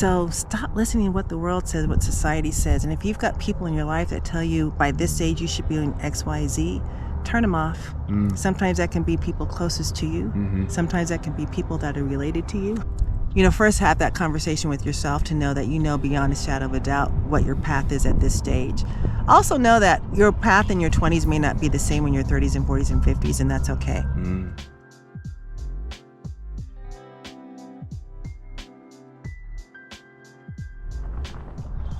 So stop listening to what the world says, what society says. And if you've got people in your life that tell you by this age you should be doing X, Y, Z, turn them off. Sometimes that can be people closest to you. Sometimes that can be people that are related to you. First have that conversation with yourself to know that you know beyond a shadow of a doubt what your path is at this stage. Also know that your path in your 20s may not be the same in your 30s and 40s and 50s, and that's okay.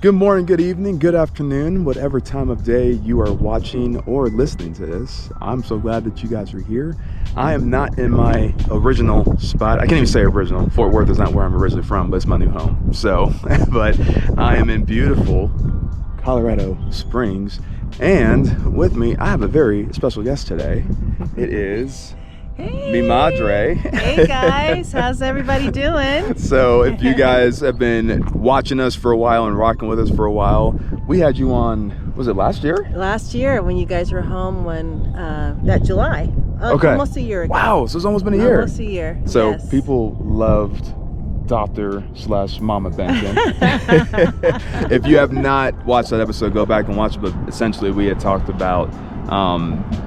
Good morning, good evening, good afternoon, whatever time of day you are watching or listening to this. I'm so glad that you guys are here. I am not in my original spot. I can't even say original. Fort Worth is not where I'm originally from, but it's my new home. So, but I am in beautiful Colorado Springs. And with me, I have a very special guest today. It is... mi madre. Hey guys, how's everybody doing? So if you guys have been watching us for a while and rocking with us for a while, we had you on, was it last year? Last year when you guys were home that July. Okay. Almost a year ago. Wow, so it's almost been a year. Almost a year, So yes. people loved Dr./Mama Benton. If you have not watched that episode, go back and watch it. But essentially we had talked about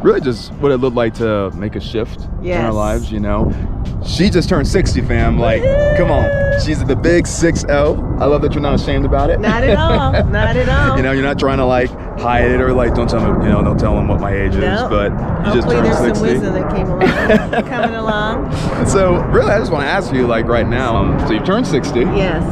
really just what it looked like to make a shift in our lives, She just turned 60, fam. Like, come on. She's the big 6-0. I love that you're not ashamed about it. Not at all. Not at all. You're not trying to hide it or don't tell them, don't tell them what my age is, but you just turned 60. Hopefully there's some wisdom that coming along. So really, I just want to ask you, right now, so you've turned 60. Yes.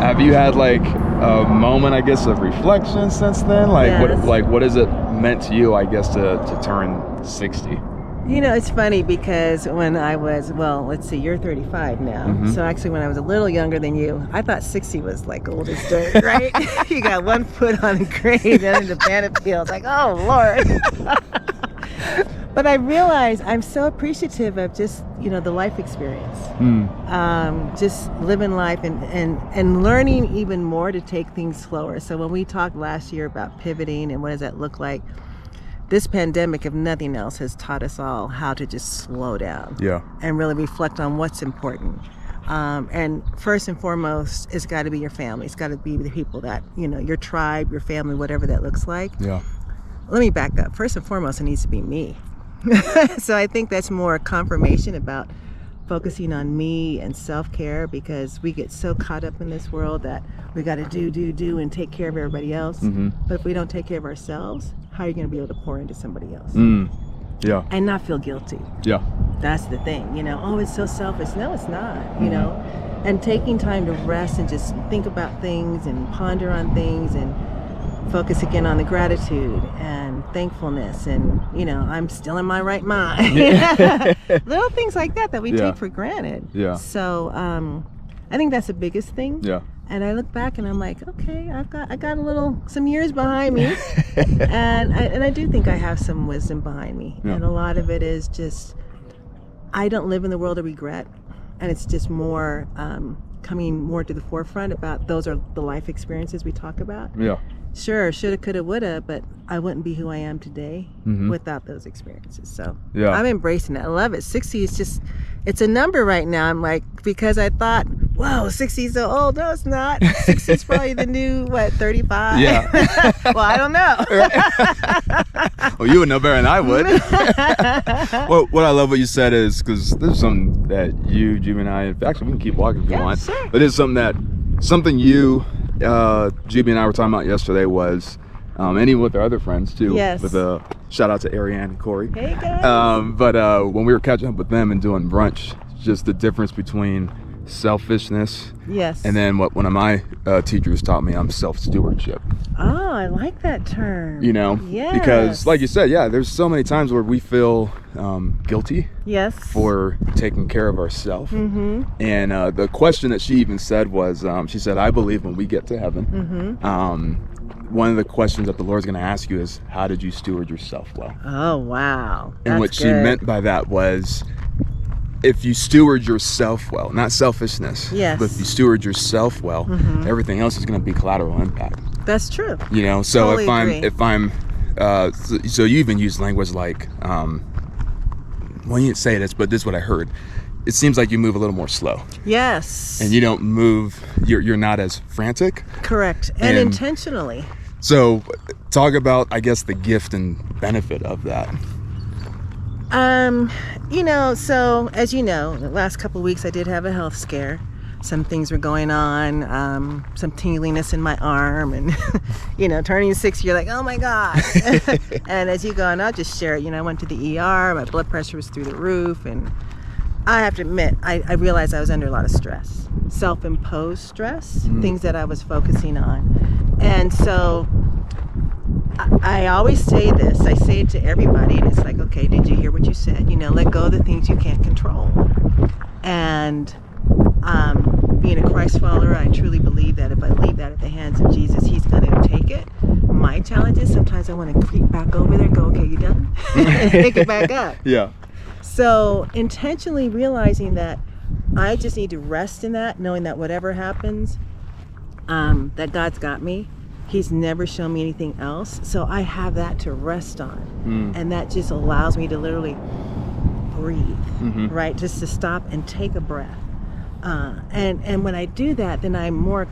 Have you had a moment, I guess, of reflection since then? Yes. What has it meant to you, I guess, to turn 60? It's funny because when I was, let's see, you're 35 now. So actually when I was a little younger than you, I thought 60 was old as dirt, right? You got one foot on the grave and in the battlefield. It's oh, Lord. But I realized I'm so appreciative of just, the life experience. Just living life and learning even more to take things slower. So when we talked last year about pivoting and what does that look like, this pandemic, if nothing else, has taught us all how to just slow down and really reflect on what's important. And first and foremost, it's got to be your family. It's got to be the people that, your tribe, your family, whatever that looks like. Yeah. Let me back up. First and foremost, it needs to be me. So I think that's more confirmation about focusing on me and self-care, because we get so caught up in this world that we got to do and take care of everybody else. But if we don't take care of ourselves, how are you going to be able to pour into somebody else? Yeah. And not feel guilty. Yeah. That's the thing, oh, it's so selfish. No, it's not, and taking time to rest and just think about things and ponder on things and focus again on the gratitude and thankfulness and, I'm still in my right mind. Little things like that we take for granted. Yeah. So I think that's the biggest thing. Yeah. And I look back and I'm like, okay, I got some years behind me, and I do think I have some wisdom behind me, and a lot of it is just I don't live in the world of regret, and it's just more coming more to the forefront about those are the life experiences we talk about. Yeah. Sure, shoulda, coulda, woulda, but I wouldn't be who I am today without those experiences. So I'm embracing it. I love it. 60 is just, it's a number right now. I'm because I thought, whoa, 60 is so old. No, it's not. 60 is probably the new, 35? Yeah. Well, I don't know. Well, you would know better than I would. Well, what I love what you said is, because this is something that you, Jimmy, and I, actually, we can keep walking if you want. Sure. But it's something you, GB and I were talking about yesterday was, and even with our other friends too. Yes. With a shout out to Erwin and Corey. Hey guys. But when we were catching up with them and doing brunch, just the difference between selfishness. Yes. And then what one of my teachers taught me, self-stewardship. Oh, I like that term. Yes. Because like you said, there's so many times where we feel guilty. Yes. For taking care of ourselves. And the question that she even said was, she said, I believe when we get to heaven, one of the questions that the Lord's going to ask you is, how did you steward yourself well? Oh, wow. And what she meant by that was, if you steward yourself well, not selfishness, yes, but if you steward yourself well, everything else is going to be collateral impact. That's true. So totally if I'm so you even use language like, well, you didn't say this, but this is what I heard. it seems like you move a little more slow. Yes. And you don't move, you're not as frantic. Correct. And intentionally. So talk about, I guess, the gift and benefit of that. So as you know, the last couple of weeks I did have a health scare. Some things were going on, some tingliness in my arm, and turning 60, you're like, oh my gosh. And as you go, and I'll just share it, I went to the ER, my blood pressure was through the roof, and I have to admit, I realized I was under a lot of stress, self-imposed stress, things that I was focusing on. And so I always say this, I say it to everybody, and it's like, okay, did you hear what you said? Let go of the things you can't control. And being a Christ follower, I truly believe that if I leave that at the hands of Jesus, he's going to take it. My challenge is sometimes I want to creep back over there, go, okay, you done? And pick it back up. Yeah. So intentionally realizing that I just need to rest in that, knowing that whatever happens, that God's got me. He's never shown me anything else. So I have that to rest on. And that just allows me to literally breathe, right? Just to stop and take a breath. And when I do that, then I'm more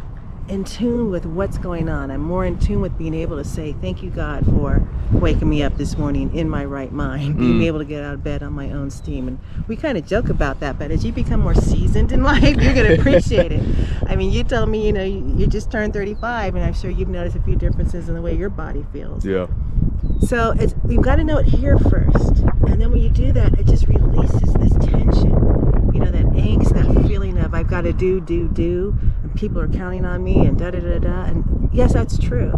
in tune with what's going on. I'm more in tune with being able to say, thank you, God, for waking me up this morning in my right mind, being able to get out of bed on my own steam. And we kind of joke about that, but as you become more seasoned in life, you're going to appreciate it. I mean, you told me, you just turned 35, and I'm sure you've noticed a few differences in the way your body feels. Yeah. So we've got to know it here first. And then when you do that, it just releases this tension. That angst, that feeling of I've got to do, and people are counting on me, and da-da-da-da. And yes, that's true.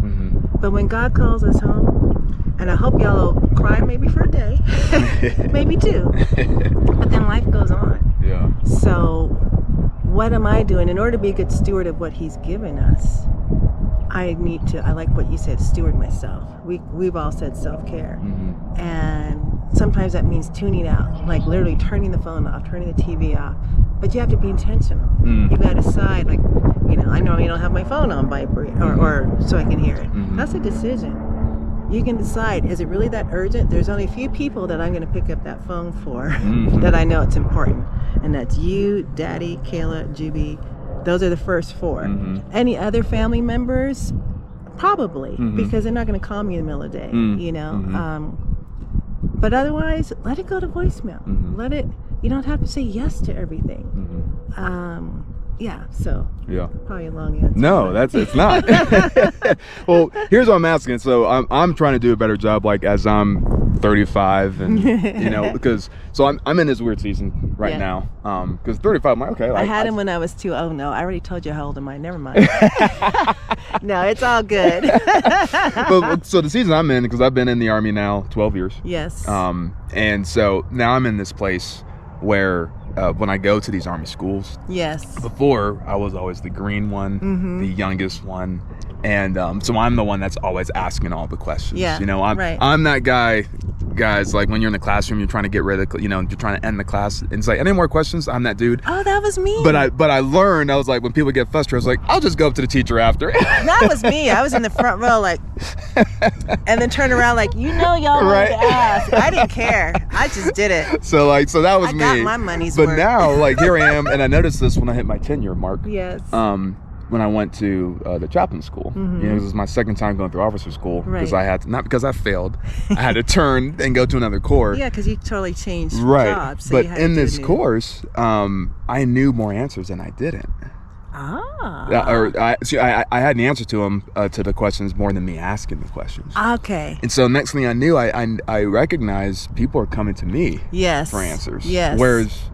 But when God calls us home, and I hope y'all will cry maybe for a day, maybe two, but then life goes on. Yeah. So what am I doing? In order to be a good steward of what he's given us, I like what you said, steward myself. We've all said self-care. And sometimes that means tuning out, like literally turning the phone off, turning the TV off. But you have to be intentional. You got to decide, like, I normally don't have my phone on vibrate or so I can hear it. That's a decision. You can decide, is it really that urgent? There's only a few people that I'm going to pick up that phone for that I know it's important. And that's you, Daddy, Kayla, Juby. Those are the first four. Any other family members? Probably, because they're not going to call me in the middle of the day, But otherwise, let it go to voicemail. Let it, you don't have to say yes to everything. Probably a long answer. No, it's not. Well, here's what I'm asking. So I'm trying to do a better job, like as I'm 35 and, because, so I'm in this weird season right now. Because 35, I'm like, okay. I had him when I was 2. Oh no, I already told you how old am I? Never mind. No, it's all good. But so the season I'm in, because I've been in the Army now 12 years. Yes. And so now I'm in this place where when I go to these Army schools, yes. Before I was always the green one, the youngest one, and so I'm the one that's always asking all the questions. Yeah, I'm that guy. Guys, like when you're in the classroom, you're trying to get rid of, you're trying to end the class, and it's like, any more questions? I'm that dude. Oh, that was me. But I learned, I was like, when people get frustrated, I was like, I'll just go up to the teacher after. That was me. I was in the front row, like, and then turn around, like, y'all wanted to ask. I didn't care. I just did it. So that was me. I got my money's worth. But now, like, here I am, and I noticed this when I hit my 10-year mark. Yes. When I went to the chaplain school. This was my second time going through officer school, because I had to, not because I failed, I had to turn and go to another corps. Yeah, because you totally changed jobs. So but in this course, I knew more answers than I didn't. I had an answer to them, to the questions, more than me asking the questions. Okay. And so next thing I knew, I recognized people are coming to me for answers. Yes. Whereas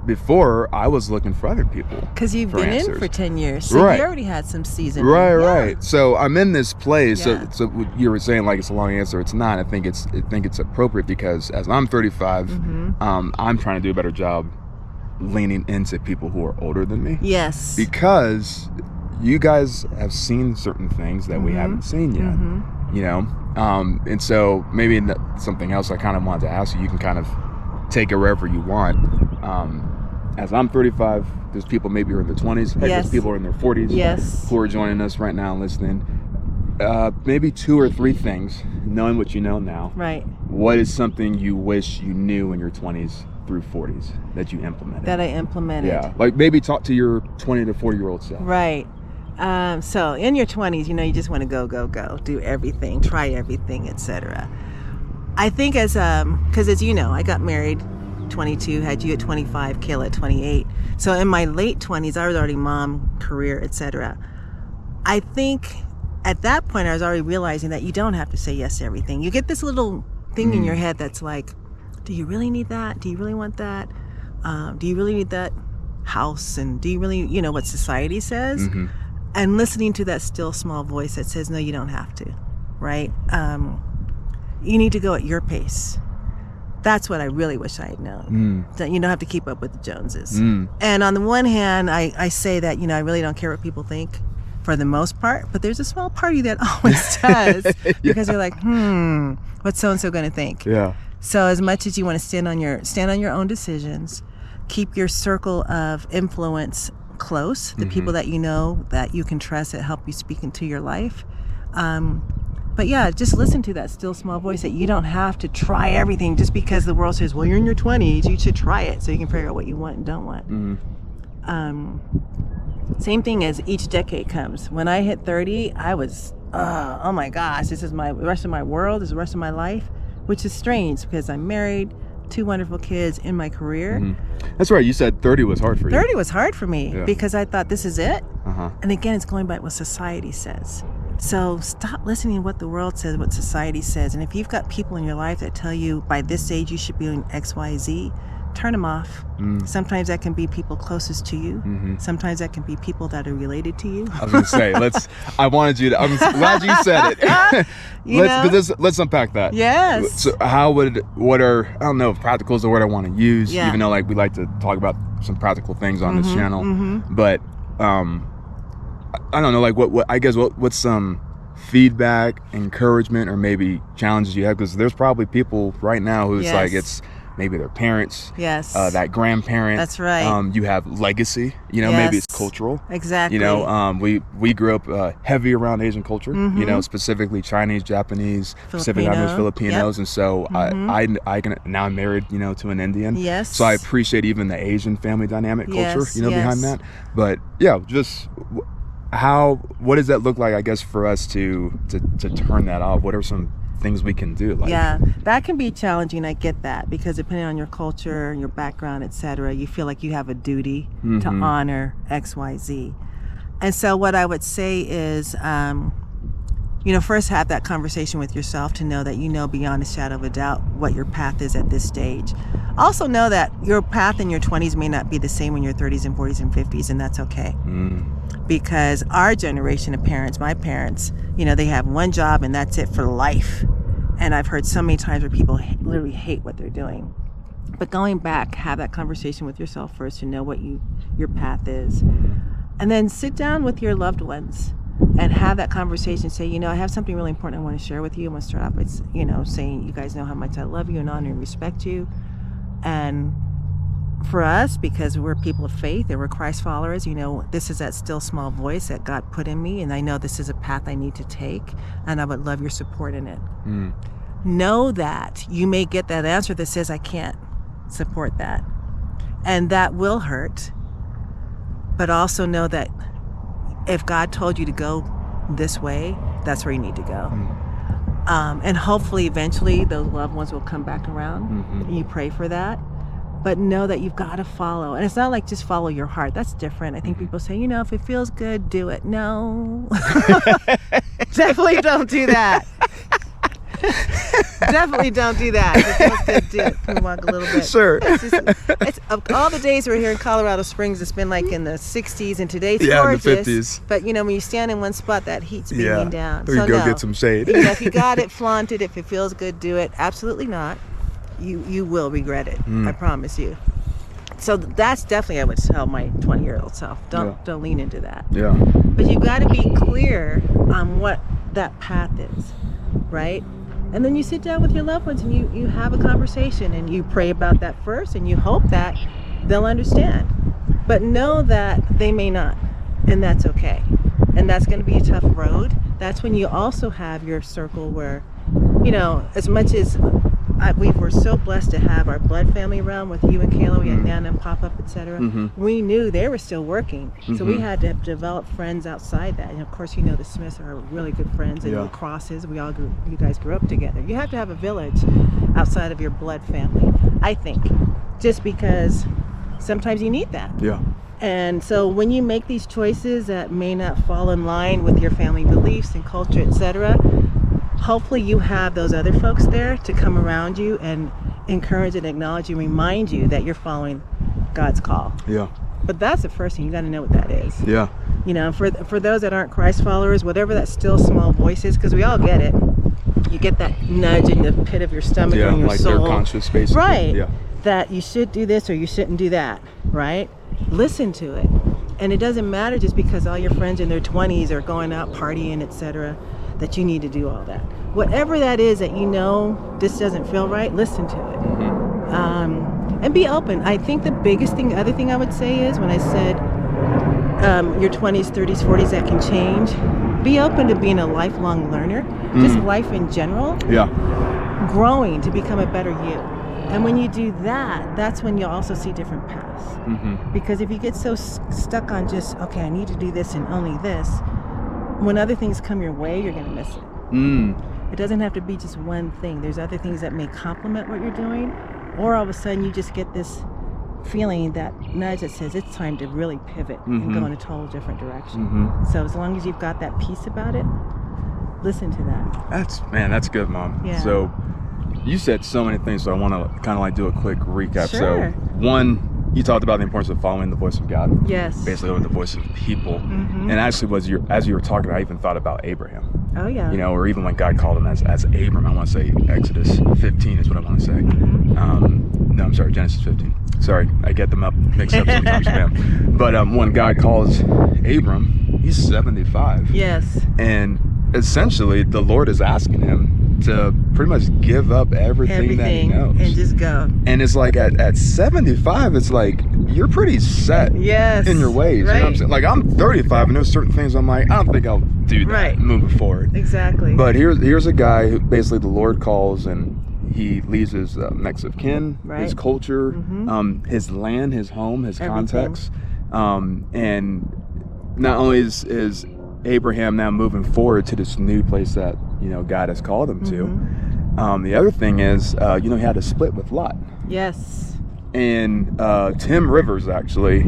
before, I was looking for other people. Because you've been answers. In for 10 years, so you already had some seasoning. Right. So I'm in this place. So you were saying, like, it's a long answer. It's not. I think it's appropriate, because as I'm 35, I'm trying to do a better job leaning into people who are older than me. Yes. Because you guys have seen certain things that we haven't seen yet. And so maybe something else I kind of wanted to ask you. You can kind of take it wherever you want. As I'm 35, there's people maybe who are in their 20s. Heck, there's people who are in their 40s who are joining us right now and listening. Maybe 2 or 3 things, knowing what you know now. Right. What is something you wish you knew in your 20s through 40s that you implemented? That I implemented. Yeah, like maybe talk to your 20 to 40-year-old self. Right. So in your 20s, you know, you just want to go, do everything, try everything, etc. I think because as you know, I got married 22, had you at 25, Kayla at 28. So in my late 20s, I was already mom, career, etc. I think at that point, I was already realizing that you don't have to say yes to everything. You get this little thing in your head that's like, do you really need that? Do you really want that? Do you really need that house? And do you really, you know, what society says? And listening to that still small voice that says, no, you don't have to, right? You need to go at your pace. That's what I really wish I had known. That you don't have to keep up with the Joneses. And on the one hand, I say that, you know, I really don't care what people think for the most part, but there's a small party that always does because you're like, what's so-and-so going to think? Yeah. So as much as you want to stand on your own decisions, keep your circle of influence close, the people that you know that you can trust that help you speak into your life. But yeah, just listen to that still small voice that you don't have to try everything just because the world says, well, you're in your 20s, you should try it so you can figure out what you want and don't want. Same thing as each decade comes. When I hit 30, I was, oh my gosh, this is the rest of my world, this is the rest of my life, which is strange because I'm married, 2 wonderful kids in my career. That's right. You said 30 was hard for you. 30 was hard for me because I thought this is it. And again, it's going by what society says. So stop listening to what the world says, what society says. And if you've got people in your life that tell you by this age you should be doing X, Y, Z, turn them off. Sometimes that can be people closest to you. Sometimes that can be people that are related to you. I was going to say, I'm glad you said it. Let's unpack that. Yes. So I don't know if practical is the word I want to use, even though like we like to talk about some practical things on this channel. But I don't know, like what's some feedback, encouragement, or maybe challenges you have? Because there's probably people right now who's like, it's maybe their parents, that grandparent. That's right. You have legacy, you know, maybe it's cultural. Exactly. You know, we grew up heavy around Asian culture, you know, specifically Chinese, Japanese, Pacific Islanders, Filipinos. And so I can, now I'm married, you know, to an Indian. Yes. So I appreciate even the Asian family dynamic culture, you know, behind that. But yeah, just what does that look like, I guess, for us to turn that off? What are some things we can do? That can be challenging. I get that, because depending on your culture, your background, etc., you feel like you have a duty to honor X, Y, Z. And so what I would say is, first have that conversation with yourself to know that you know beyond a shadow of a doubt what your path is at this stage. Also know that your path in your 20s may not be the same in your 30s and 40s and 50s, and that's okay. Because our generation of parents, my parents, you know, they have one job and that's it for life. And I've heard so many times where people literally hate what they're doing. But going back, have that conversation with yourself first to know what your path is. And then sit down with your loved ones and have that conversation. Say, you know, I have something really important I want to share with you. I'm going to start off with, you know, saying you guys know how much I love you and honor and respect you. And for us, because we're people of faith and we're Christ followers, you know, this is that still small voice that God put in me, and I know this is a path I need to take, and I would love your support in it. Know that you may get that answer that says I can't support that, and that will hurt, but also know that if God told you to go this way, that's where you need to go. And hopefully eventually those loved ones will come back around, and you pray for that. But know that you've got to follow. And it's not like just follow your heart. That's different. I think people say, you know, if it feels good, do it. No. Definitely don't do that. Definitely don't do that. If it feels good, do it. Can we walk a little bit? Sure. It's all the days we're here in Colorado Springs, it's been like in the 60s, and today's gorgeous. In the 50s. But, you know, when you stand in one spot, that heat's beaming down. So go get some shade. You know, if you got it, flaunt it. If it feels good, do it. Absolutely not. You will regret it. I promise you. So that's definitely I would tell my 20-year-old self. Don't lean into that. Yeah. But you've got to be clear on what that path is, right? And then you sit down with your loved ones and you have a conversation and you pray about that first, and you hope that they'll understand. But know that they may not, and that's okay. And that's going to be a tough road. That's when you also have your circle where, you know, as much as we were so blessed to have our blood family around with you and Kayla. We had Nana and Pop-Up, etc. We knew they were still working, so we had to develop friends outside that. And of course, you know, the Smiths are really good friends, and the Crosses. You guys grew up together. You have to have a village outside of your blood family, I think, just because sometimes you need that. Yeah. And so when you make these choices that may not fall in line with your family beliefs and culture, etc., hopefully you have those other folks there to come around you and encourage and acknowledge and remind you that you're following God's call. Yeah. But that's the first thing. You got to know what that is. Yeah. You know, for those that aren't Christ followers, whatever that still small voice is, because we all get it. You get that nudge in the pit of your stomach or in your soul. Yeah, like their conscious basically. Right. Yeah. That you should do this or you shouldn't do that, right? Listen to it. And it doesn't matter just because all your friends in their 20s are going out partying, etc., that you need to do all that. Whatever that is that you know this doesn't feel right, listen to it. And be open. I think the biggest thing, other thing I would say is when I said your 20s, 30s, 40s, that can change, be open to being a lifelong learner, just life in general. Yeah. Growing to become a better you. And when you do that, that's when you'll also see different paths. Because if you get so stuck on just, okay, I need to do this and only this, when other things come your way, you're going to miss it. It doesn't have to be just one thing. There's other things that may complement what you're doing, or all of a sudden you just get this feeling, that nudge that says it's time to really pivot and go in a total different direction. So as long as you've got that piece about it, listen to that. That's good, Mom. Yeah. So you said so many things, so I want to kind of like do a quick recap. Sure. So one, you talked about the importance of following the voice of God. Yes. Basically over the voice of people. And actually, as you were talking, I even thought about Abraham. Oh, yeah. You know, or even when God called him as Abram. I want to say Exodus 15 is what I want to say. No, I'm sorry, Genesis 15. Sorry, I get them up mixed up sometimes, man. But when God calls Abram, he's 75. Yes. And essentially, the Lord is asking him to pretty much give up everything that he knows and just go. And it's like at 75, it's like you're pretty set in your ways. Right. You know what I'm saying? Like I'm 35 and there's certain things I'm like, I don't think I'll do that moving forward. Exactly. But here's a guy who basically the Lord calls and he leaves his next of kin, his culture, his land, his home, his context. And not only is Abraham now moving forward to this new place that, you know, God has called him to. The other thing is, you know, he had to split with Lot. Yes. And Tim Rivers, actually,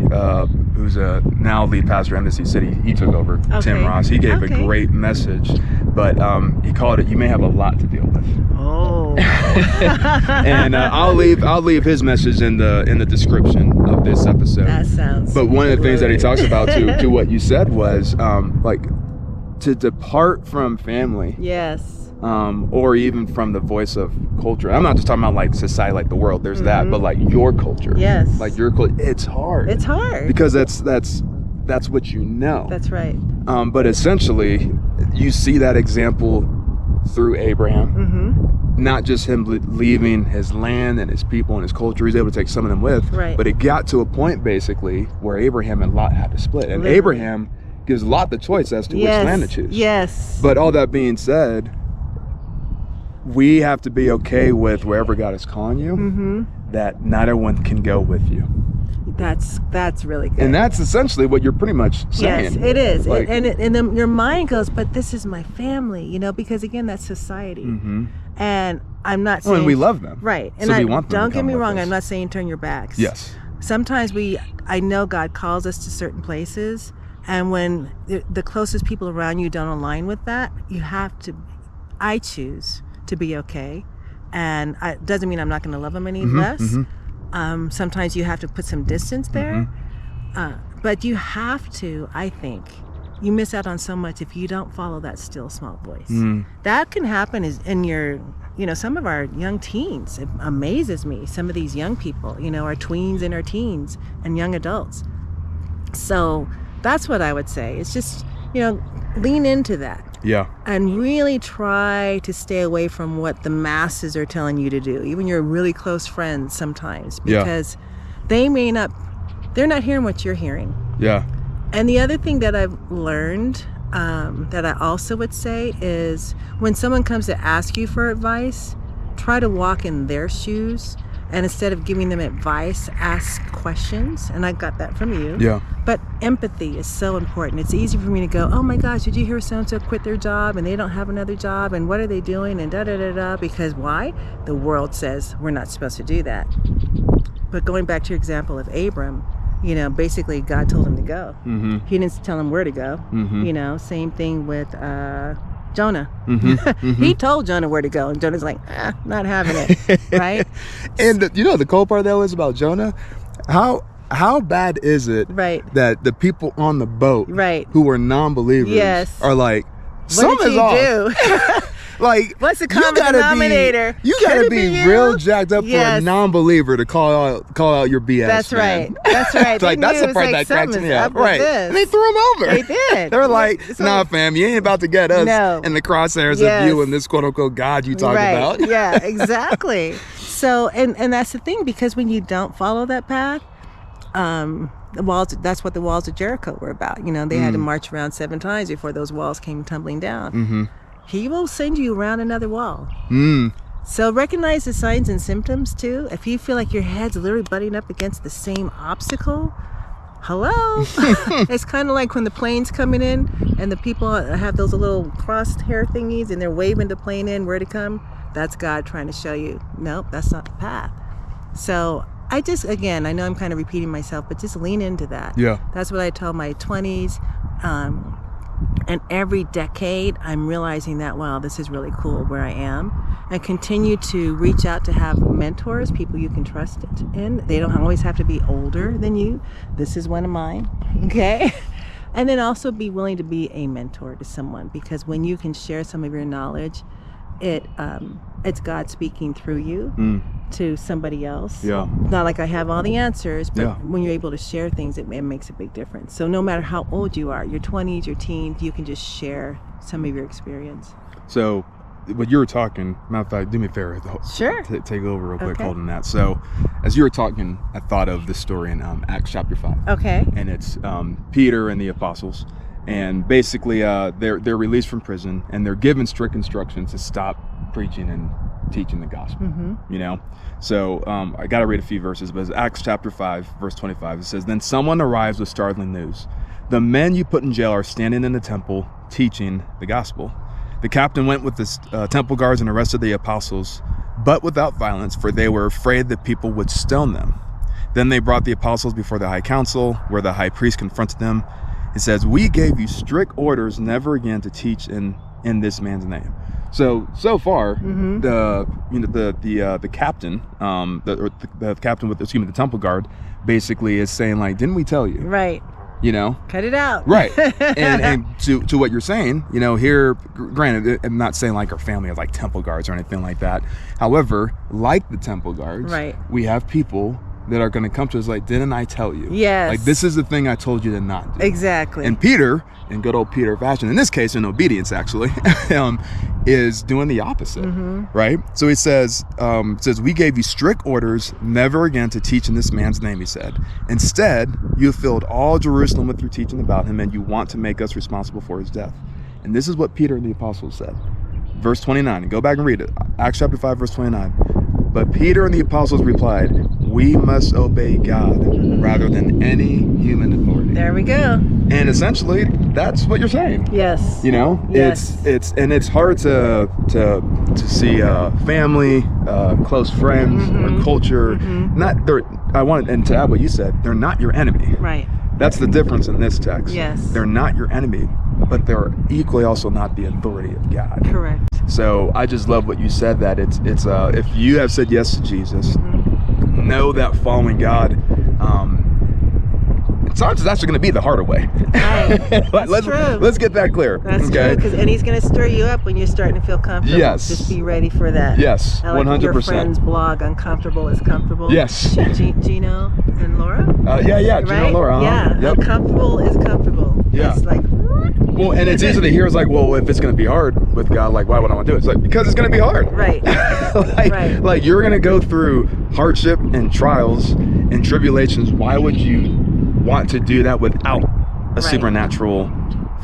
who's a now lead pastor at Embassy City, he took over. Tim Ross. He gave a great message, but he called it, "You may have a lot to deal with." Oh. And I'll leave his message in the description of this episode. That sounds. But one of the things that he talks about to what you said was like to depart from family. Yes. Or even from the voice of culture. I'm not just talking about like society, like the world. There's that, but like your culture. Yes. Like your culture. It's hard. It's hard because that's what you know. That's right. But essentially, you see that example through Abraham. Not just him leaving his land and his people and his culture. He's able to take some of them with. Right. But it got to a point basically where Abraham and Lot had to split, and Abraham gives Lot the choice as to which land to choose. Yes. But all that being said, we have to be okay with wherever God is calling you, that not everyone can go with you. That's really good. And that's essentially what you're pretty much saying. Yes, it is. Like, and then your mind goes, but this is my family, you know, because again, that's society. And I'm not saying... and we love them. Right. And so we want them. Don't get me wrong, I'm not saying turn your backs. Yes. Sometimes I know God calls us to certain places, and when the closest people around you don't align with that, I choose to be okay. And it doesn't mean I'm not going to love them any less. Sometimes you have to put some distance there. But you have to, I think, you miss out on so much if you don't follow that still small voice. That can happen in your, you know, some of our young teens. It amazes me. Some of these young people, you know, our tweens and our teens and young adults. So that's what I would say. It's just, you know, lean into that. Yeah. And really try to stay away from what the masses are telling you to do, even your really close friends sometimes, because they're not hearing what you're hearing. Yeah. And the other thing that I've learned that I also would say is when someone comes to ask you for advice, try to walk in their shoes, and instead of giving them advice, ask questions. And I got that from you. Yeah. But empathy is so important. It's easy for me to go, oh my gosh, did you hear so-and-so quit their job and they don't have another job, and what are they doing, and da-da-da-da, because why? The world says we're not supposed to do that. But going back to your example of Abram, basically God told him to go. Mm-hmm. He didn't tell him where to go. Mm-hmm. Same thing with Jonah. Mm-hmm. Mm-hmm. He told Jonah where to go, and Jonah's like, not having it, right? And the cool part though is about Jonah, how bad is it that the people on the boat who were non-believers are like, something's off. Like, what's the common denominator? You gotta be real jacked up for a non-believer to call out your BS. That's man. right. That's right. Like, that's the part that cracks me up. Right. And they threw him over. They did. They were like, nah, fam, you ain't about to get us in the crosshairs of you and this quote unquote God you talk about. Yeah, exactly. So, and that's the thing, because when you don't follow that path, the walls, that's what the walls of Jericho were about. They had to march around 7 times before those walls came tumbling down. Mm-hmm. He will send you around another wall. So recognize the signs and symptoms too. If you feel like your head's literally butting up against the same obstacle, hello. It's kind of like when the plane's coming in and the people have those little crossed hair thingies and they're waving the plane in where to come. That's God trying to show you, nope, that's not the path. So I know I'm kind of repeating myself, but just lean into that. Yeah. That's what I tell my 20s. And every decade, I'm realizing that, wow, this is really cool where I am. And continue to reach out to have mentors, people you can trust in. They don't always have to be older than you. This is one of mine, okay? And then also be willing to be a mentor to someone, because when you can share some of your knowledge, it's God speaking through you to somebody else. Yeah. Not like I have all the answers, but when you're able to share things, it makes a big difference. So no matter how old you are, your 20s, your teens, you can just share some of your experience. So what you were talking, matter of fact, do me a favor. Sure. Take over real quick holding that. So as you were talking, I thought of this story in Acts chapter 5. Okay. And it's Peter and the apostles. And basically they're released from prison and they're given strict instructions to stop preaching and teaching the gospel. So I gotta read a few verses, but it's Acts chapter 5 verse 25. It says, then someone arrives with startling news. The men you put in jail are standing in the temple teaching the gospel. The captain went with the temple guards and arrested the apostles, but without violence, for they were afraid that people would stone them. Then they brought the apostles before the high council, where the high priest confronted them. It says, we gave you strict orders never again to teach in this man's name. So far, the captain, the captain with the temple guard, basically is saying, like, didn't we tell you? Right. Cut it out. Right. and to what you're saying, here, granted, I'm not saying like our family has like temple guards or anything like that. However, like the temple guards, we have people that are going to come to us like, didn't I tell you? Yes. Like, this is the thing I told you to not do. Exactly. And Peter, in good old Peter fashion, in this case, in obedience actually, is doing the opposite, right? So he says, we gave you strict orders never again to teach in this man's name, he said. Instead, you have filled all Jerusalem with your teaching about him, and you want to make us responsible for his death. And this is what Peter and the apostles said. Verse 29, and go back and read it. Acts chapter 5, verse 29. But Peter and the apostles replied, we must obey God rather than any human authority. There we go. And essentially, that's what you're saying. Yes. Yes. It's hard to see family, close friends, or culture. And to add what you said, they're not your enemy. Right. That's the difference in this text. Yes. They're not your enemy, but they're equally also not the authority of God. Correct. So I just love what you said, that it's if you have said yes to Jesus, know that following God, sometimes it's actually going to be the harder way. Right. Let's get that clear. That's true, and he's going to stir you up when you're starting to feel comfortable. Yes. Just be ready for that. Yes, 100%. I like your friend's blog, Uncomfortable is Comfortable. Yes. Gino and Laura? Yeah, Gino and Laura. Yeah, yep. Uncomfortable is comfortable. Yeah. It's like... Well, and it's easy to hear. It's like, well, if it's going to be hard with God, like, why would I want to do it? It's like, because it's going to be hard. Right. Like you're going to go through hardship and trials and tribulations. Why would you want to do that without a supernatural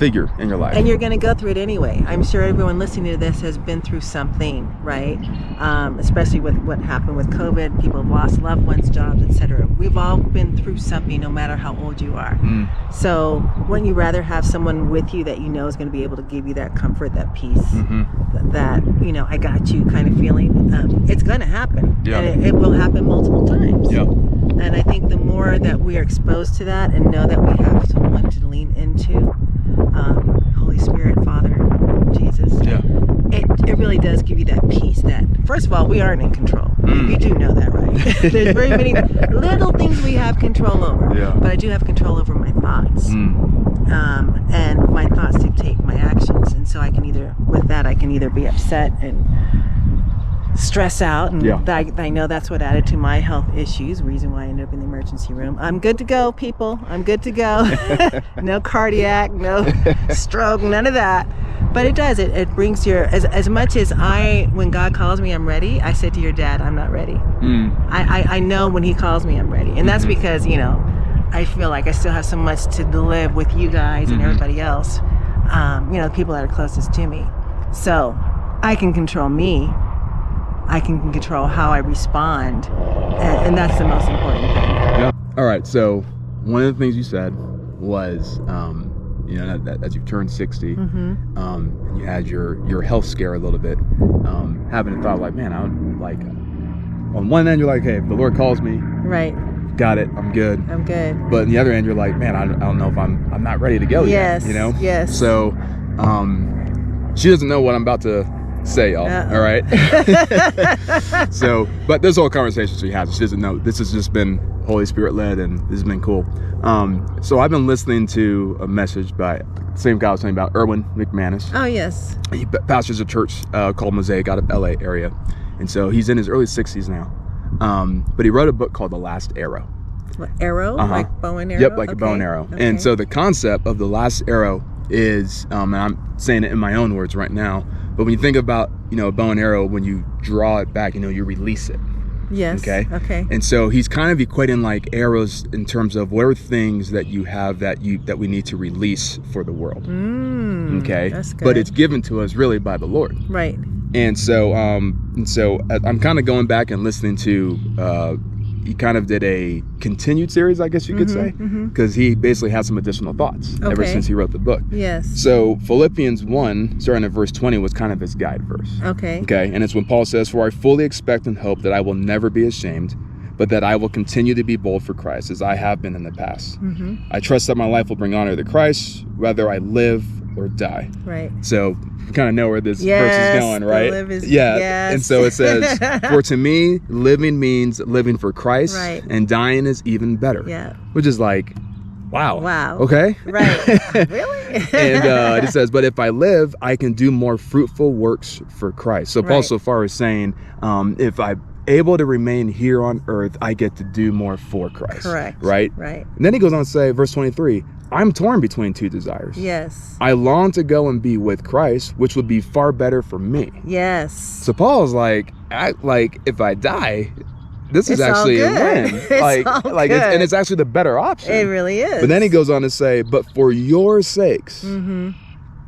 figure in your life. And you're going to go through it anyway. I'm sure everyone listening to this has been through something, right? Especially with what happened with COVID. People have lost loved ones, jobs, etc. We've all been through something, no matter how old you are. So wouldn't you rather have someone with you that you know is going to be able to give you that comfort, that peace, that, you know, I got you kind of feeling? It's going to happen. And it will happen multiple times. And I think the more that we are exposed to that and know that we have someone to lean into, Holy Spirit, Father, Jesus, it really does give you that peace that, first of all, we aren't in control. You do know that, right? There's very many little things we have control over, but I do have control over my thoughts. And my thoughts dictate my actions. And so I can either be upset and stress out, and I know that's what added to my health issues, reason why I ended up in the emergency room. I'm good to go, people. I'm good to go. No cardiac, no stroke, none of that. But it does, it brings your, as much as when God calls me, I'm ready. I said to your dad, I'm not ready. I know when he calls me, I'm ready. And that's because, you know, I feel like I still have so much to live with you guys and everybody else, you know, the people that are closest to me. So I can control me. I can control how I respond, and that's the most important thing. All right, so one of the things you said was, you know, that as you turned 60, you had your health scare a little bit, having a thought like, man, on one end you're like, hey, if the Lord calls me, got it, I'm good. But on the other end you're like, man, I don't know if I'm not ready to go yet, you know? So she doesn't know what I'm about to say, y'all. All right. So, but this whole conversation she has, she doesn't know. This has just been Holy Spirit led, and this has been cool. So I've been listening to a message by the same guy I was talking about, Erwin McManus. Oh yes. He pastors a church called Mosaic out of LA area, and so he's in his early 60s now. But he wrote a book called The Last Arrow. What, arrow? Like bow and arrow? Yep, like a bow and arrow. And so the concept of the last arrow is, and I'm saying it in my own words right now, but when you think about, you know, a bow and arrow, when you draw it back, you know, you release it. Yes. Okay. And so he's kind of equating like arrows in terms of what are things that you have that we need to release for the world. Okay. That's good. But it's given to us really by the Lord. Right. And so I'm kind of going back and listening to, he kind of did a continued series, I guess you could say, because he basically had some additional thoughts ever since he wrote the book. Yes. So Philippians 1, starting at verse 20, was kind of his guide verse. Okay. And it's when Paul says, "For I fully expect and hope that I will never be ashamed, but that I will continue to be bold for Christ, as I have been in the past. I trust that my life will bring honor to Christ, whether I live or die." Right. So you kind of know where this verse is going, right? And so it says, "For to me, living means living for Christ, and dying is even better." Yeah. Which is like, wow. Okay. Right. Really? And it says, "But if I live, I can do more fruitful works for Christ." So Paul so far is saying, if I'm able to remain here on earth, I get to do more for Christ. Correct. Right? Right. And then he goes on to say, verse 23, "I'm torn between two desires. Yes. I long to go and be with Christ, which would be far better for me." Yes. So Paul's like, if I die, this is actually a win. And it's actually the better option. It really is. But then he goes on to say, "But for your sakes,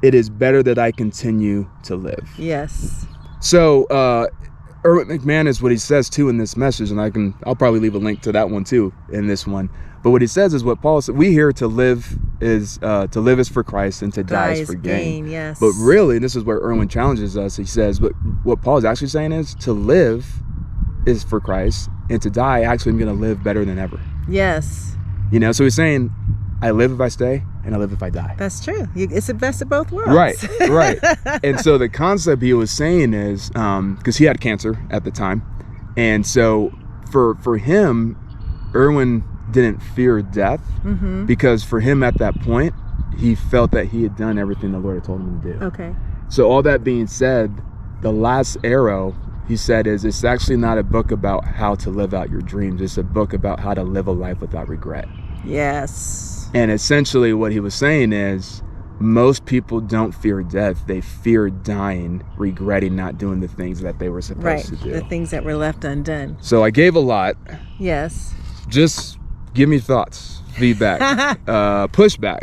it is better that I continue to live." Yes. So, Erwin McManus, what he says too in this message, and I'll probably leave a link to that one too in this one. But what he says is what Paul said. We here to live is for Christ, and to die is for gain. Yes. But really, this is where Erwin challenges us. He says, but what Paul is actually saying is to live is for Christ, and to die, actually, I'm going to live better than ever. Yes. You know, so he's saying, I live if I stay, and I live if I die. That's true. It's the best of both worlds. Right. And so the concept he was saying is, because he had cancer at the time, and so for him, Erwin didn't fear death, because for him at that point, he felt that he had done everything the Lord had told him to do. Okay. So all that being said, the last arrow, he said, it's actually not a book about how to live out your dreams. It's a book about how to live a life without regret. Yes. And essentially what he was saying is, most people don't fear death. They fear dying, regretting not doing the things that they were supposed to do. The things that were left undone. So I gave a lot. Yes. Just give me thoughts, feedback, pushback.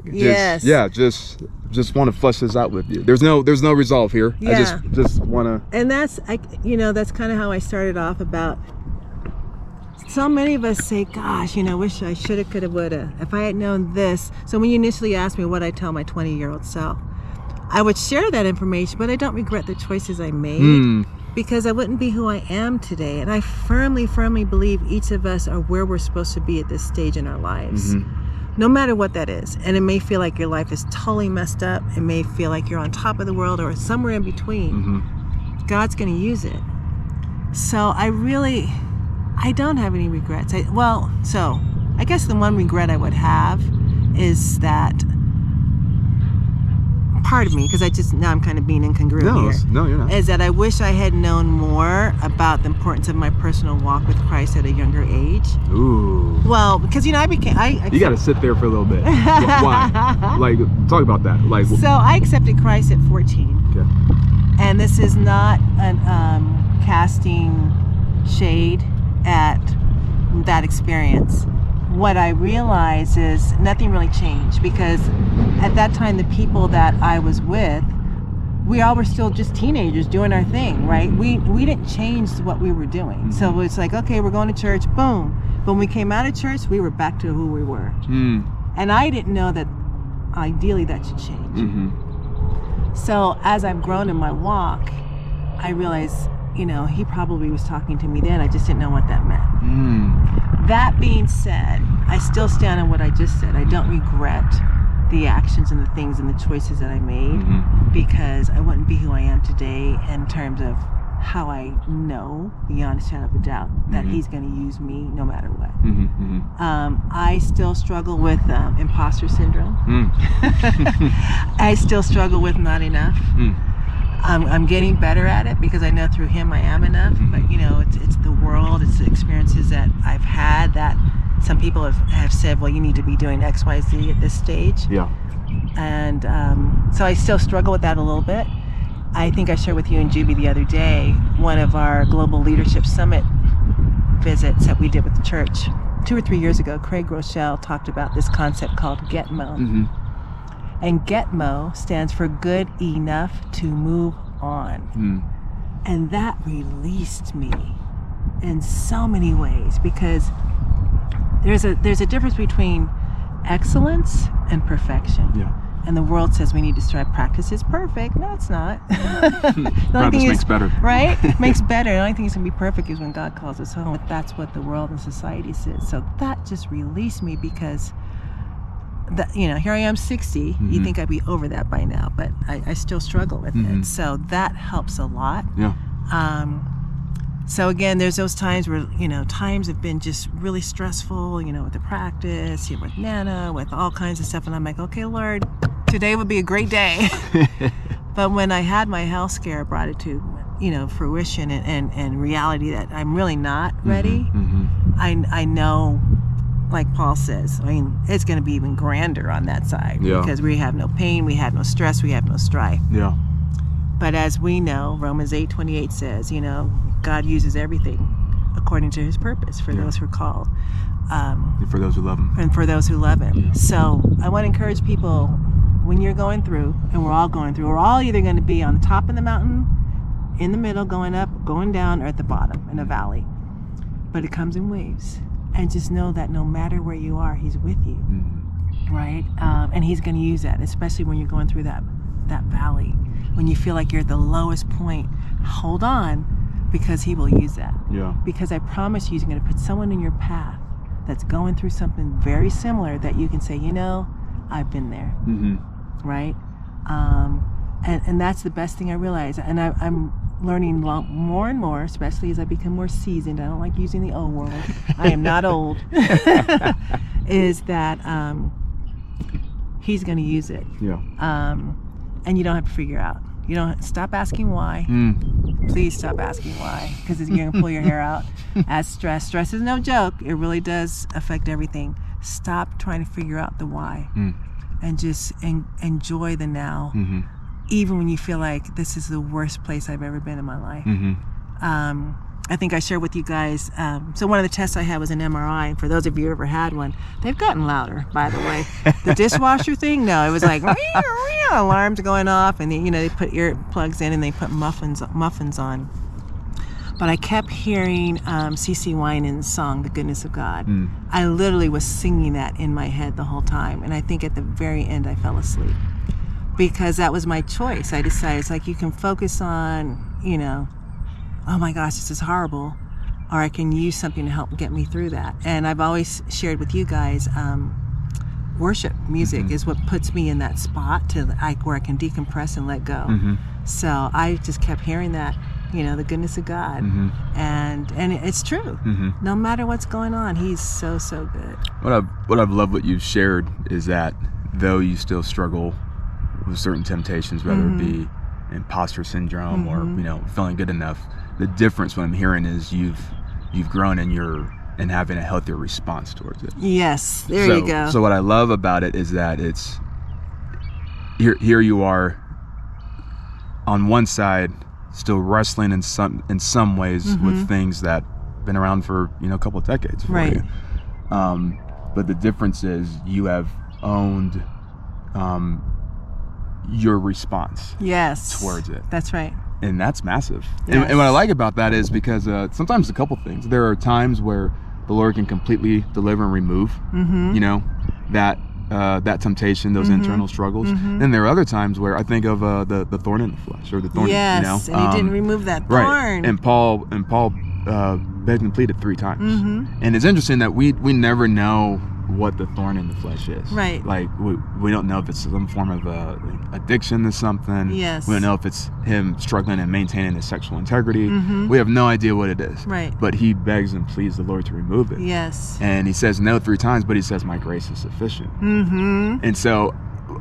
Just just want to flesh this out with you. There's no resolve here. Yeah. I just want to. And that's kind of how I started off about. So many of us say, gosh, wish I shoulda, coulda, woulda. If I had known this. So when you initially asked me what I tell my 20-year-old self, I would share that information, but I don't regret the choices I made because I wouldn't be who I am today. And I firmly, firmly believe each of us are where we're supposed to be at this stage in our lives, no matter what that is. And it may feel like your life is totally messed up. It may feel like you're on top of the world or somewhere in between. God's going to use it. So I don't have any regrets. I guess the one regret I would have is that part of me, because now I'm kind of being incongruent here. No, you're not. Is that I wish I had known more about the importance of my personal walk with Christ at a younger age. Ooh. Well, because I you got to sit there for a little bit. Why? Like, talk about that. Like. So I accepted Christ at 14. Okay. And this is not an casting shade at that experience. What I realized is nothing really changed, because at that time the people that I was with, we all were still just teenagers doing our thing, right? We didn't change what we were doing. So it's like, okay, we're going to church, boom. But when we came out of church, we were back to who we were. And I didn't know that ideally that should change. So as I've grown in my walk, I realized, he probably was talking to me then. I just didn't know what that meant. That being said, I still stand on what I just said. I don't regret the actions and the things and the choices that I made, because I wouldn't be who I am today in terms of how I know beyond a shadow of a doubt that he's going to use me no matter what. I still struggle with imposter syndrome. I still struggle with not enough. I'm getting better at it because I know through him I am enough. But it's the world, it's the experiences that I've had that some people have said, well, you need to be doing X, Y, Z at this stage. Yeah. And so I still struggle with that a little bit. I think I shared with you and Juby the other day, one of our Global Leadership Summit visits that we did with the church 2 or 3 years ago. Craig Rochelle talked about this concept called GETMO. And GETMO stands for good enough to move on. And that released me in so many ways, because there's a difference between excellence and perfection. Yeah. And the world says we need to strive. Practice is perfect. No, it's not. Practice makes better. Right? Makes better. The only thing that's going to be perfect is when God calls us home. That's what the world and society says. So that just released me, because here I am 60. You think I'd be over that by now, but I still struggle with it. So that helps a lot. Yeah. So again, there's those times where, times have been just really stressful, with the practice, with Nana, with all kinds of stuff. And I'm like, okay, Lord, today would be a great day. But when I had my health scare, brought it to, fruition and reality that I'm really not ready. I know, like Paul says, it's going to be even grander on that side, because we have no pain, we have no stress, we have no strife. Yeah. But as we know, Romans 8:28 says, God uses everything according to his purpose for those who are called. And for those who love him. And for those who love him. Yeah. So I want to encourage people, when you're going through, and we're all going through, we're all either going to be on the top of the mountain, in the middle, going up, going down, or at the bottom in a valley. But it comes in waves. And just know that no matter where you are, he's with you, right? And he's going to use that, especially when you're going through that valley. When you feel like you're at the lowest point, hold on, because he will use that. Yeah. Because I promise you, he's going to put someone in your path that's going through something very similar that you can say, I've been there, right? And that's the best thing I realize. And I'm learning more and more, especially as I become more seasoned. I don't like using the old word. I am not old. Is that he's going to use it. Yeah. And you don't have to figure out. You don't stop asking why. Please stop asking why, because you're going to pull your hair out. As stress is no joke. It really does affect everything. Stop trying to figure out the why, and just enjoy the now. Even when you feel like this is the worst place I've ever been in my life. I think I shared with you guys. So one of the tests I had was an MRI. And for those of you who ever had one, they've gotten louder, by the way. The dishwasher thing, no, it was like alarms going off, and they put earplugs in and they put muffins on. But I kept hearing CeCe Winans' song, "The Goodness of God." I literally was singing that in my head the whole time, and I think at the very end I fell asleep because that was my choice. I decided it's like you can focus on, oh my gosh, this is horrible, or I can use something to help get me through that. And I've always shared with you guys, worship music is what puts me in that spot where I can decompress and let go. So I just kept hearing that, the goodness of God, and it's true. No matter what's going on, He's so good. What I've loved what you've shared is that though you still struggle with certain temptations, whether it be imposter syndrome or feeling good enough, the difference what I'm hearing is you've grown and having a healthier response towards it. Yes, you go. So what I love about it is that it's here you are on one side still wrestling in some ways with things that been around for a couple of decades for you. But the difference is you have owned your response towards it. That's right. And that's massive. Yes. And what I like about that is because sometimes a couple things. There are times where the Lord can completely deliver and remove, that temptation, those internal struggles. Then there are other times where I think of the thorn in the flesh, or the thorn. Yes, and He didn't remove that thorn. Right. And Paul begged and pleaded 3 times. And it's interesting that we never know what the thorn in the flesh is. Right. Like we don't know if it's some form of addiction to something. Yes. We don't know if it's him struggling and maintaining his sexual integrity. We have no idea what it is. Right. But he begs and pleads the Lord to remove it. Yes. And he says no 3 times, but he says my grace is sufficient. And so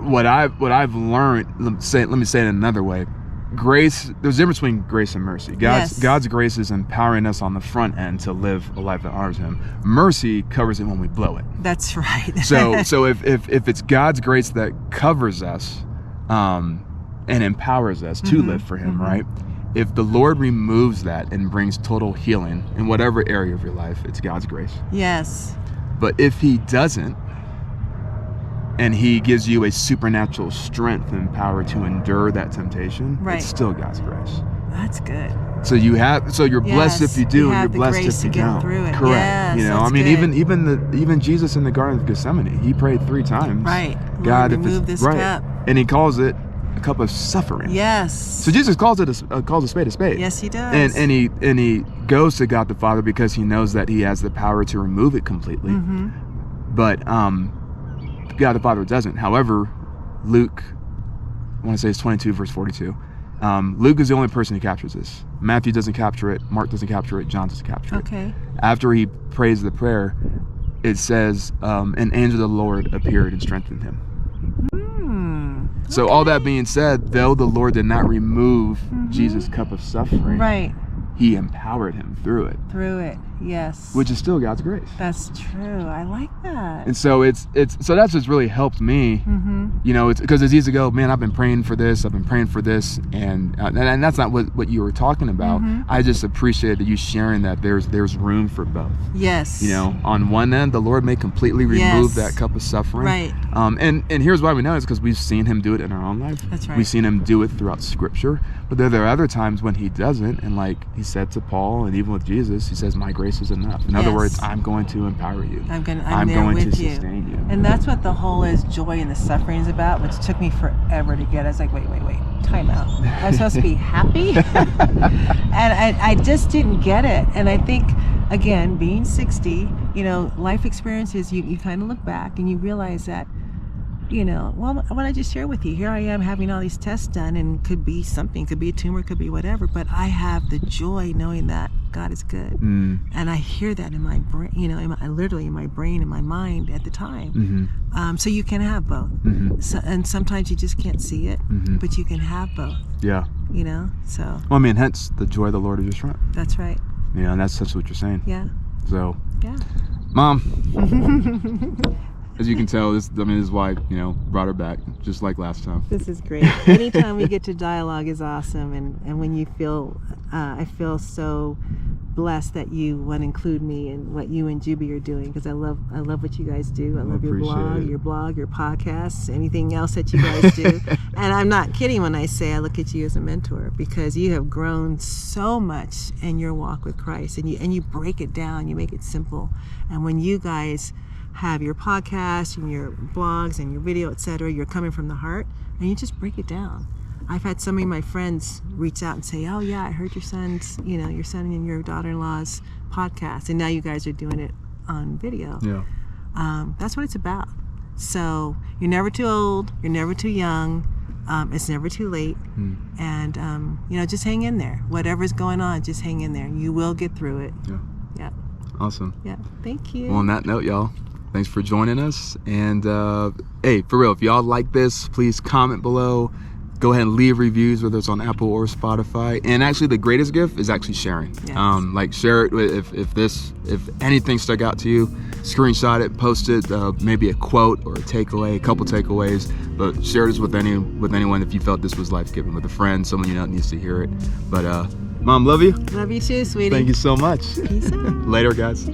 what I've learned, let me say it another way. Grace, there's a difference between grace and mercy. God's grace is empowering us on the front end to live a life that honors Him. Mercy covers it when we blow it. That's right. So if it's God's grace that covers us and empowers us to live for Him, right? If the Lord removes that and brings total healing in whatever area of your life, it's God's grace. Yes. But if He doesn't, and He gives you a supernatural strength and power to endure that temptation, it's still God's grace. That's good. So you're blessed if you do, and you're blessed if you don't. Through it. Correct. Yes, I mean, even Jesus in the Garden of Gethsemane, He prayed 3 times. Right. God, Lord, remove this cup. And He calls it a cup of suffering. Yes. So Jesus calls a spade a spade. Yes, He does. And he goes to God the Father because He knows that He has the power to remove it completely. But God the Father doesn't. However, Luke, I want to say it's 22 verse 42. Luke is the only person who captures this. Matthew doesn't capture it. Mark doesn't capture it. John doesn't capture it. Okay. After he prays the prayer, it says, an angel of the Lord appeared and strengthened him. So all that being said, though the Lord did not remove Jesus' cup of suffering, He empowered him through it. Yes. Which is still God's grace. That's true. I like that. And so so that's what's really helped me. It's because it's easy to go, man, I've been praying for this, and that's not what you were talking about. I just appreciated you sharing that there's room for both. Yes. On one end, the Lord may completely remove that cup of suffering. Right. And here's why we know is because we've seen Him do it in our own life. That's right. We've seen Him do it throughout Scripture. But there are other times when He doesn't, and like He said to Paul, and even with Jesus, He says, my grace is enough. In other words, I'm going to empower you. I'm going to sustain you. And that's what the whole is joy in the suffering is about, which took me forever to get. I was like, wait, time out. I'm supposed to be happy? And I just didn't get it. And I think, again, being 60, life experiences, you kind of look back and you realize that, what I just shared with you, here I am having all these tests done, and could be something, could be a tumor, could be whatever, but I have the joy knowing that God is good. And I hear that in my brain, literally in my brain, in my mind at the time. So you can have both. So, and sometimes you just can't see it, but you can have both. Yeah. So. Well, I mean, hence the joy of the Lord is your strength. That's right. And that's what you're saying. Yeah. So. Yeah. Mom. As you can tell, this is why, brought her back, just like last time. This is great. Anytime we get to dialogue is awesome. And when you feel, I feel so blessed that you want to include me in what you and Juby are doing, because I love what you guys do. I love your blog, your podcasts, anything else that you guys do. And I'm not kidding when I say I look at you as a mentor, because you have grown so much in your walk with Christ, and you break it down, you make it simple. And when you guys have your podcast and your blogs and your video, etc., you're coming from the heart and you just break it down. I've had so many of my friends reach out and say, oh yeah, I heard your son and your daughter-in-law's podcast, and now you guys are doing it on video. Yeah. That's what it's about. So you're never too old, you're never too young, it's never too late. And just hang in there. Whatever's going on, just hang in there. You will get through it. Yeah. Awesome. Yeah. Thank you. Well, on that note, y'all, thanks for joining us. And hey, for real, if y'all like this, please comment below. Go ahead and leave reviews, whether it's on Apple or Spotify. And actually, the greatest gift is actually sharing. Yes. Share it if anything stuck out to you. Screenshot it, post it, maybe a quote or a takeaway, a couple takeaways. But share this with anyone if you felt this was life-giving, with a friend, someone you know needs to hear it. But Mom, love you. Love you too, sweetie. Thank you so much. Peace out. Later, guys.